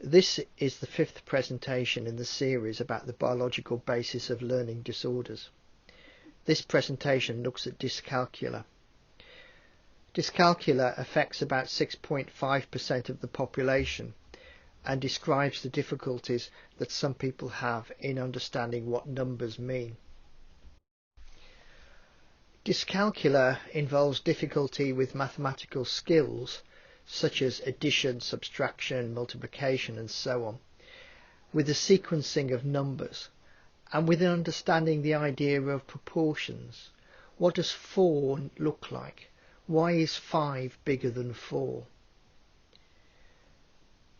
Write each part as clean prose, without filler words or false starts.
This is the fifth presentation in the series about the biological basis of learning disorders. This presentation looks at dyscalculia. Dyscalculia affects about 6.5% of the population and describes the difficulties that some people have in understanding what numbers mean. Dyscalculia involves difficulty with mathematical skills such as addition, subtraction, multiplication and so on, with the sequencing of numbers, and with understanding the idea of proportions. What does 4 look like? Why is 5 bigger than 4?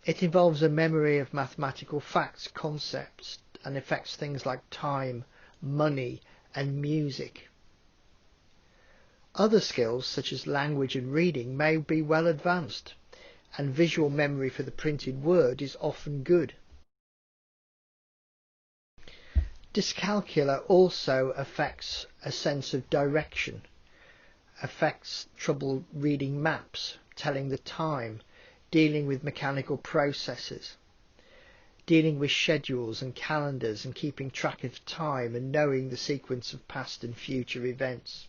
It involves a memory of mathematical facts, concepts, and affects things like time, money and music. Other skills such as language and reading may be well advanced, and visual memory for the printed word is often good. Dyscalculia also affects a sense of direction, affects trouble reading maps, telling the time, dealing with mechanical processes, dealing with schedules and calendars and keeping track of time and knowing the sequence of past and future events.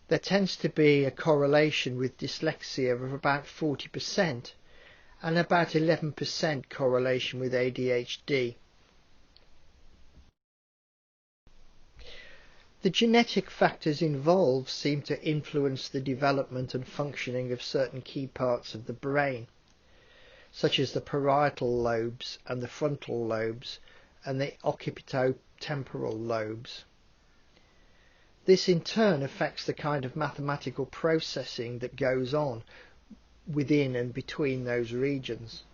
There tends to be a correlation with dyslexia of about 40% and about 11% correlation with ADHD. The genetic factors involved seem to influence the development and functioning of certain key parts of the brain, such as the parietal lobes and the frontal lobes and the occipitotemporal lobes. This in turn affects the kind of mathematical processing that goes on within and between those regions,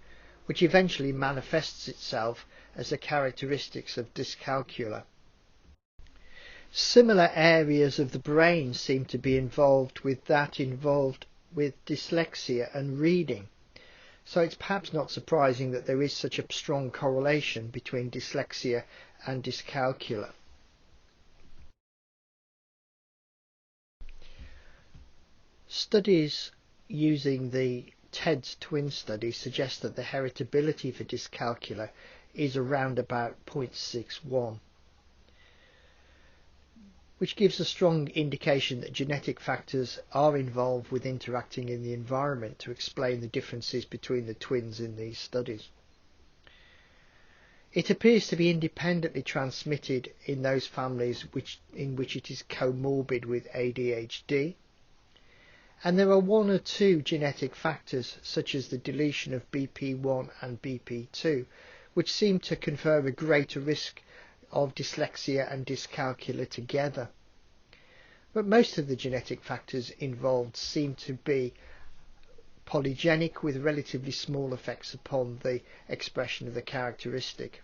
which eventually manifests itself as the characteristics of dyscalculia. Similar areas of the brain seem to be involved with dyslexia and reading, so it's perhaps not surprising that there is such a strong correlation between dyslexia and dyscalculia. Studies using the TEDS twin study suggest that the heritability for dyscalculia is around about 0.61, which gives a strong indication that genetic factors are involved with interacting in the environment to explain the differences between the twins in these studies. It appears to be independently transmitted in those families in which it is comorbid with ADHD. And there are 1 or 2 genetic factors, such as the deletion of BP1 and BP2, which seem to confer a greater risk of dyslexia and dyscalculia together. But most of the genetic factors involved seem to be polygenic, with relatively small effects upon the expression of the characteristic.